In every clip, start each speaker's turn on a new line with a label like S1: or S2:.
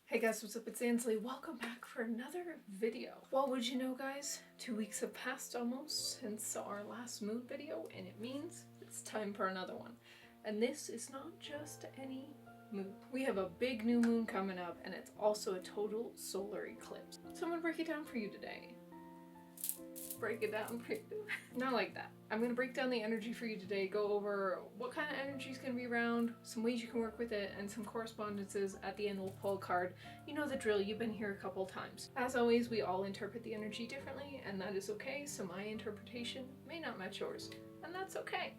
S1: Hey guys, what's up? It's Ansley. Welcome back for another video. Well, would you know guys, 2 weeks have passed almost since our last moon video, and it means it's time for another one. And this is not just any moon. We have a big new moon coming up, and it's also a total solar eclipse. So I'm gonna break it down for you today. Break it down for you. Not like that. I'm going to break down the energy for you today, go over what kind of energy is going to be around, some ways you can work with it, and some correspondences. At the end we'll pull a card. You know the drill, you've been here a couple times. As always, we all interpret the energy differently, and that is okay, so my interpretation may not match yours, and that's okay.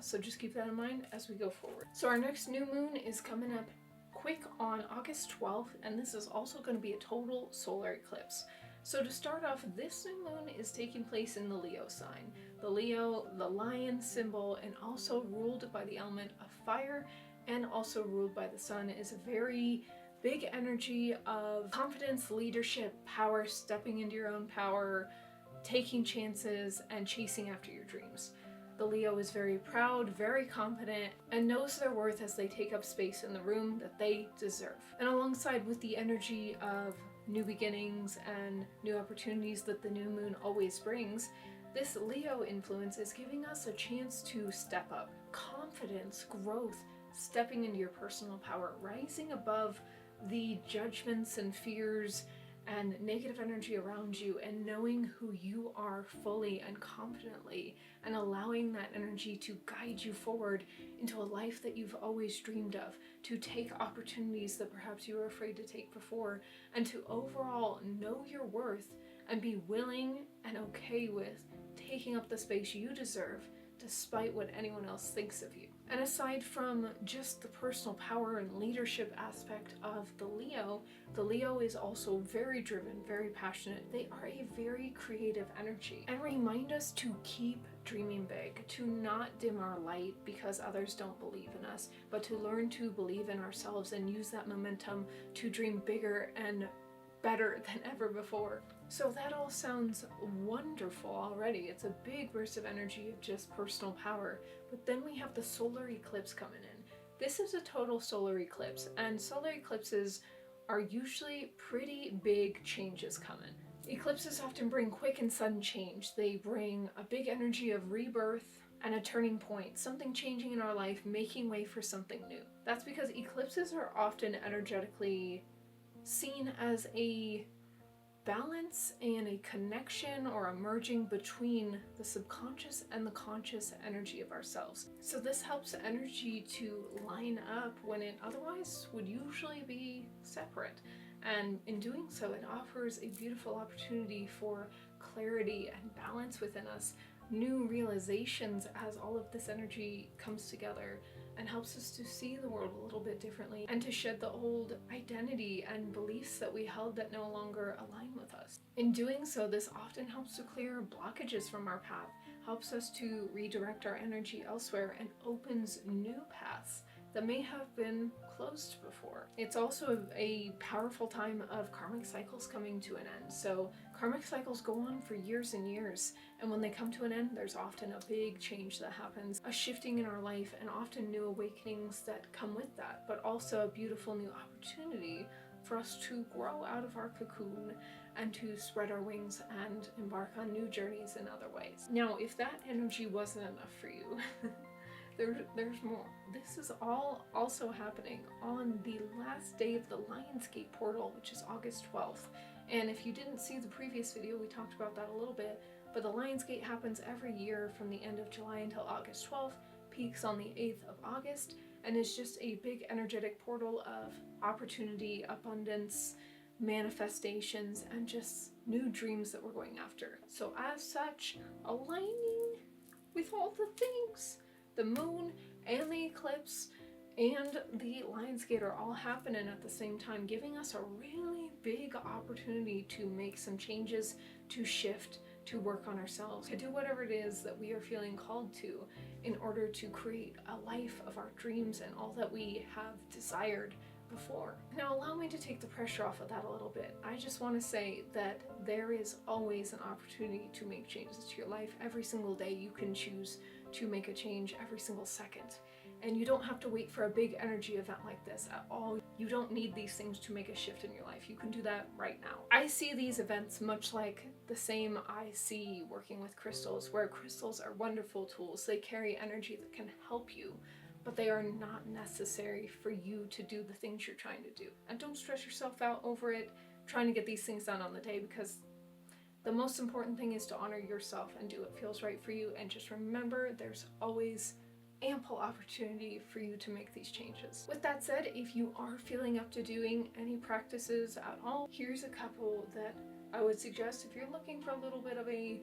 S1: So just keep that in mind as we go forward. So our next new moon is coming up quick on August 12th, and this is also going to be a total solar eclipse. So to start off, this new moon is taking place in the Leo sign. The Leo, the lion symbol, and also ruled by the element of fire and also ruled by the sun, is a very big energy of confidence, leadership, power, stepping into your own power, taking chances, and chasing after your dreams. The Leo is very proud, very confident, and knows their worth as they take up space in the room that they deserve. And alongside with the energy of new beginnings and new opportunities that the new moon always brings, this Leo influence is giving us a chance to step up. Confidence, growth, stepping into your personal power, rising above the judgments and fears and negative energy around you, and knowing who you are fully and confidently, and allowing that energy to guide you forward into a life that you've always dreamed of, to take opportunities that perhaps you were afraid to take before, and to overall know your worth and be willing and okay with taking up the space you deserve despite what anyone else thinks of you. And aside from just the personal power and leadership aspect of the Leo is also very driven, very passionate. They are a very creative energy and remind us to keep dreaming big, to not dim our light because others don't believe in us, but to learn to believe in ourselves and use that momentum to dream bigger and better than ever before. So that all sounds wonderful already. It's a big burst of energy of just personal power. But then we have the solar eclipse coming in. This is a total solar eclipse, and solar eclipses are usually pretty big changes coming. Eclipses often bring quick and sudden change. They bring a big energy of rebirth and a turning point, something changing in our life, making way for something new. That's because eclipses are often energetically seen as a balance and a connection or a merging between the subconscious and the conscious energy of ourselves. So this helps energy to line up when it otherwise would usually be separate. And in doing so, it offers a beautiful opportunity for clarity and balance within us, new realizations as all of this energy comes together, and helps us to see the world a little bit differently and to shed the old identity and beliefs that we held that no longer align with us. In doing so, this often helps to clear blockages from our path, helps us to redirect our energy elsewhere, and opens new paths that may have been closed before. It's also a powerful time of karmic cycles coming to an end. So karmic cycles go on for years and years, and when they come to an end, there's often a big change that happens, a shifting in our life, and often new awakenings that come with that, but also a beautiful new opportunity for us to grow out of our cocoon and to spread our wings and embark on new journeys in other ways. Now, if that energy wasn't enough for you, there's more. This is all also happening on the last day of the Lionsgate portal, which is August 12th. And if you didn't see the previous video, we talked about that a little bit, but the Lionsgate happens every year from the end of July until August 12th, peaks on the 8th of August, and is just a big energetic portal of opportunity, abundance, manifestations, and just new dreams that we're going after. So as such, aligning with all the things, the moon and the eclipse and the Lionsgate are all happening at the same time, giving us a really big opportunity to make some changes, to shift, to work on ourselves, to do whatever it is that we are feeling called to in order to create a life of our dreams and all that we have desired before. Now allow me to take the pressure off of that a little bit. I just want to say that there is always an opportunity to make changes to your life. Every single day you can choose to make a change, every single second. And you don't have to wait for a big energy event like this at all. You don't need these things to make a shift in your life. You can do that right now. I see these events much like the same I see working with crystals, where crystals are wonderful tools. They carry energy that can help you, but they are not necessary for you to do the things you're trying to do. And don't stress yourself out over it, trying to get these things done on the day, because the most important thing is to honor yourself and do what feels right for you. And just remember, there's always ample opportunity for you to make these changes. With that said, if you are feeling up to doing any practices at all, here's a couple that I would suggest if you're looking for a little bit of a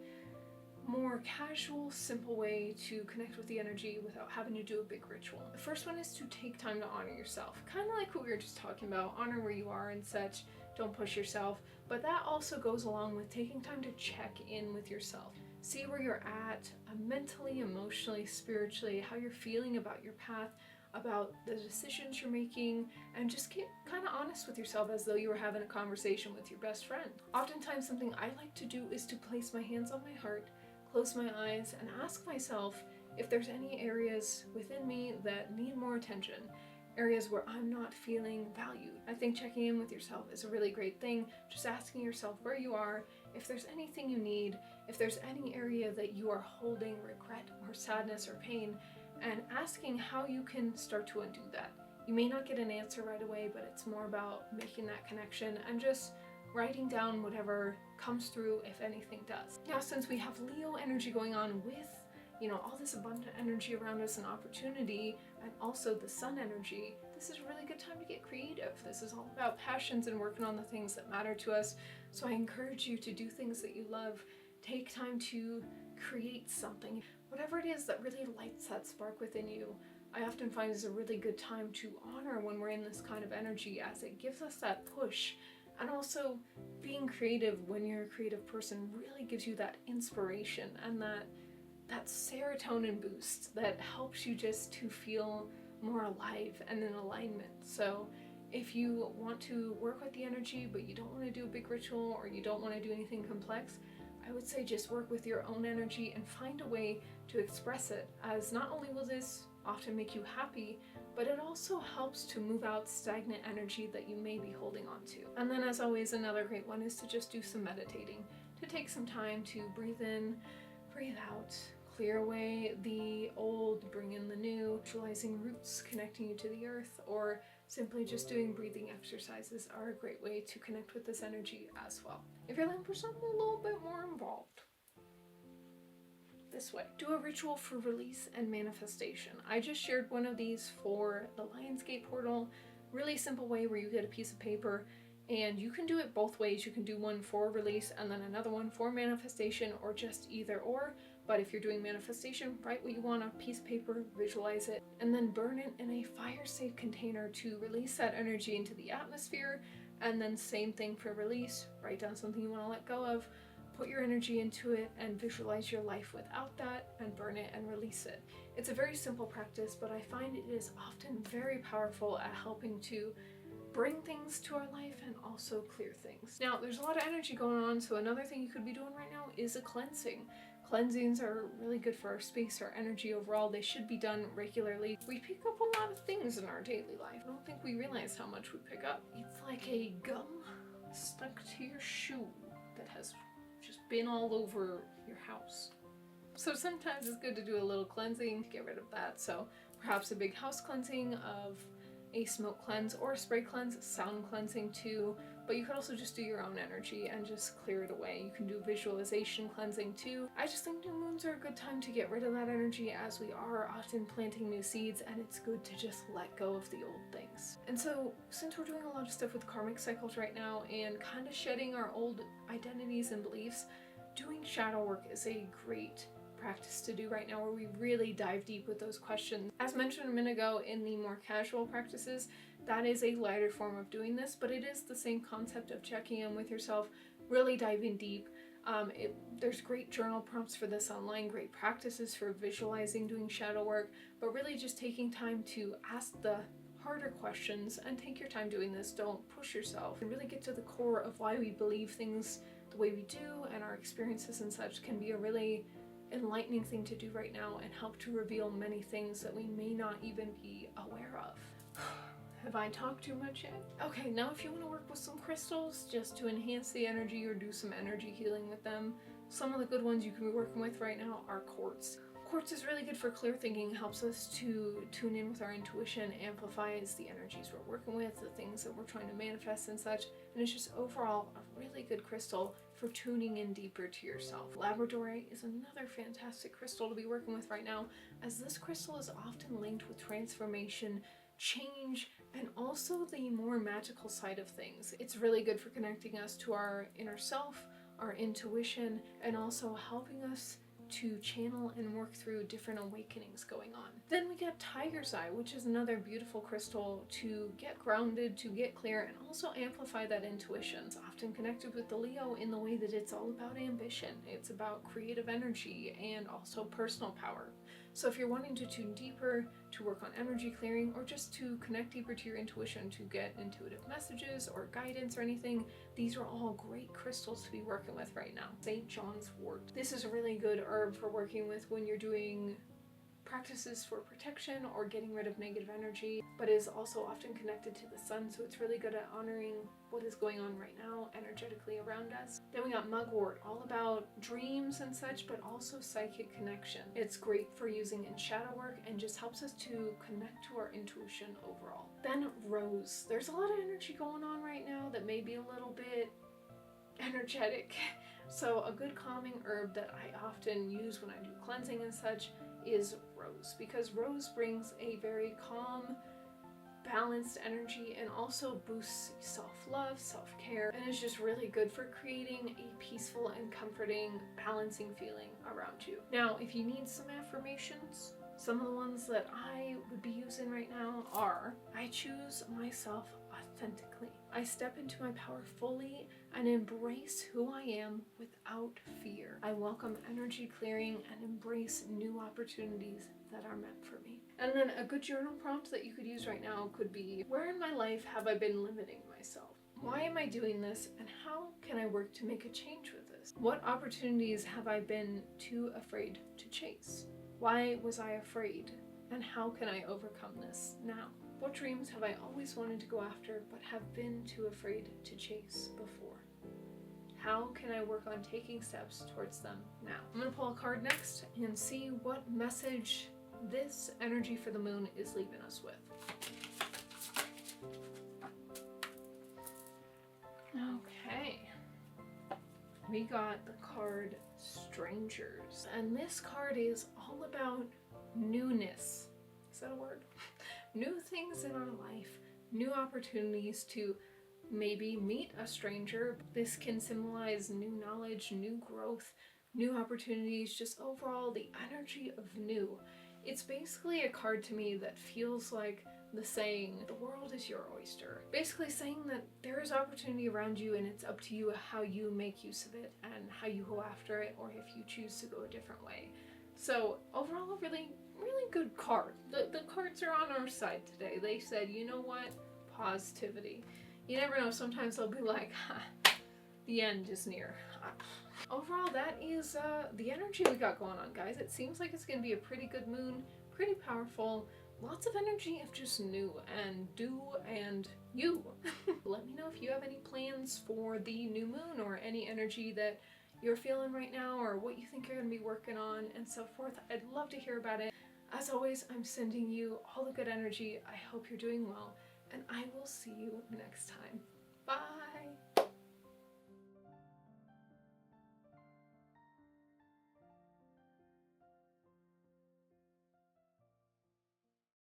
S1: more casual, simple way to connect with the energy without having to do a big ritual. The first one is to take time to honor yourself. Kind of like what we were just talking about, honor where you are and such, don't push yourself, but that also goes along with taking time to check in with yourself. See where you're at mentally, emotionally, spiritually, how you're feeling about your path, about the decisions you're making, and just get kind of honest with yourself as though you were having a conversation with your best friend. Oftentimes something I like to do is to place my hands on my heart, close my eyes, and ask myself if there's any areas within me that need more attention, areas where I'm not feeling valued. I think checking in with yourself is a really great thing, just asking yourself where you are, if there's anything you need, if there's any area that you are holding regret or sadness or pain, and asking how you can start to undo that. You may not get an answer right away, but it's more about making that connection and just writing down whatever comes through, if anything does. Now, since we have Leo energy going on with, all this abundant energy around us and opportunity, and also the sun energy, this is a really good time to get creative. This is all about passions and working on the things that matter to us. So I encourage you to do things that you love. Take time to create something. Whatever it is that really lights that spark within you, I often find is a really good time to honor when we're in this kind of energy, as it gives us that push. And also, being creative when you're a creative person really gives you that inspiration and that serotonin boost that helps you just to feel more alive and in alignment. So if you want to work with the energy but you don't want to do a big ritual, or you don't want to do anything complex, I would say just work with your own energy and find a way to express it, as not only will this often make you happy, but it also helps to move out stagnant energy that you may be holding on to. And then, as always, another great one is to just do some meditating, to take some time to breathe in, breathe out, clear away the old, bring in the new, visualizing roots connecting you to the earth, or simply just doing breathing exercises are a great way to connect with this energy as well. If you're looking for something a little bit more involved, this way. Do a ritual for release and manifestation. I just shared one of these for the Lionsgate portal. Really simple way where you get a piece of paper, and you can do it both ways. You can do one for release and then another one for manifestation, or just either or. But if you're doing manifestation, write what you want on a piece of paper, visualize it, and then burn it in a fire-safe container to release that energy into the atmosphere. And then same thing for release. Write down something you want to let go of, put your energy into it, and visualize your life without that, and burn it and release it. It's a very simple practice, but I find it is often very powerful at helping to bring things to our life and also clear things. Now, there's a lot of energy going on, so another thing you could be doing right now is a cleansing. Cleansings are really good for our space, our energy overall. They should be done regularly. We pick up a lot of things in our daily life. I don't think we realize how much we pick up. It's like a gum stuck to your shoe that has just been all over your house. So sometimes it's good to do a little cleansing to get rid of that. So perhaps a big house cleansing of a smoke cleanse, or a spray cleanse, sound cleansing too. But you could also just do your own energy and just clear it away. You can do visualization cleansing too. I just think new moons are a good time to get rid of that energy, as we are often planting new seeds, and it's good to just let go of the old things. And so, since we're doing a lot of stuff with karmic cycles right now and kind of shedding our old identities and beliefs, doing shadow work is a great practice to do right now, where we really dive deep with those questions. As mentioned a minute ago, in the more casual practices, that is a lighter form of doing this, but it is the same concept of checking in with yourself, really diving deep. There's great journal prompts for this online, great practices for visualizing doing shadow work, but really just taking time to ask the harder questions and take your time doing this. Don't push yourself, and really get to the core of why we believe things the way we do, and our experiences and such can be a really enlightening thing to do right now and help to reveal many things that we may not even be aware of. Have I talked too much yet? Okay, now if you want to work with some crystals just to enhance the energy or do some energy healing with them, some of the good ones you can be working with right now are quartz. Quartz is really good for clear thinking, helps us to tune in with our intuition, amplifies the energies we're working with, the things that we're trying to manifest and such, and it's just overall a really good crystal for tuning in deeper to yourself. Labradorite is another fantastic crystal to be working with right now, as this crystal is often linked with transformation, change, and also the more magical side of things. It's really good for connecting us to our inner self, our intuition, and also helping us to channel and work through different awakenings going on. Then we got tiger's eye, which is another beautiful crystal to get grounded, to get clear, and also amplify that intuition. It's often connected with the Leo in the way that it's all about ambition. It's about creative energy and also personal power. So if you're wanting to tune deeper, to work on energy clearing, or just to connect deeper to your intuition to get intuitive messages or guidance or anything, these are all great crystals to be working with right now. St. John's wort. This is a really good herb for working with when you're doing practices for protection or getting rid of negative energy, but is also often connected to the sun, so it's really good at honoring what is going on right now energetically around us. Then we got mugwort, all about dreams and such, but also psychic connection. It's great for using in shadow work and just helps us to connect to our intuition overall. Then rose. There's a lot of energy going on right now that may be a little bit energetic. So a good calming herb that I often use when I do cleansing and such is rose, because rose brings a very calm, balanced energy and also boosts self-love, self-care, and is just really good for creating a peaceful and comforting, balancing feeling around you. Now, if you need some affirmations, some of the ones that I would be using right now are: I choose myself authentically. I step into my power fully and embrace who I am without fear. I welcome energy clearing and embrace new opportunities that are meant for me. And then a good journal prompt that you could use right now could be: where in my life have I been limiting myself? Why am I doing this, and how can I work to make a change with this? What opportunities have I been too afraid to chase? Why was I afraid, and how can I overcome this now? What dreams have I always wanted to go after but have been too afraid to chase before? How can I work on taking steps towards them now? I'm going to pull a card next and see what message this energy for the moon is leaving us with. Okay. We got the card Strangers, and this card is all about newness. Is that a word? New things in our life, new opportunities to maybe meet a stranger. This can symbolize new knowledge, new growth, new opportunities, just overall the energy of new. It's basically a card to me that feels like the saying, the world is your oyster. Basically saying that there is opportunity around you and it's up to you how you make use of it and how you go after it, or if you choose to go a different way. So overall, a really good card. The cards are on our side today. They said, you know what? Positivity. You never know, sometimes they'll be like, the end is near. Overall, that is the energy we got going on, guys. It seems like it's going to be a pretty good moon, pretty powerful, lots of energy of just new and do and you. Let me know if you have any plans for the new moon or any energy that you're feeling right now or what you think you're going to be working on and so forth. I'd love to hear about it. As always, I'm sending you all the good energy. I hope you're doing well, and I will see you next time. Bye!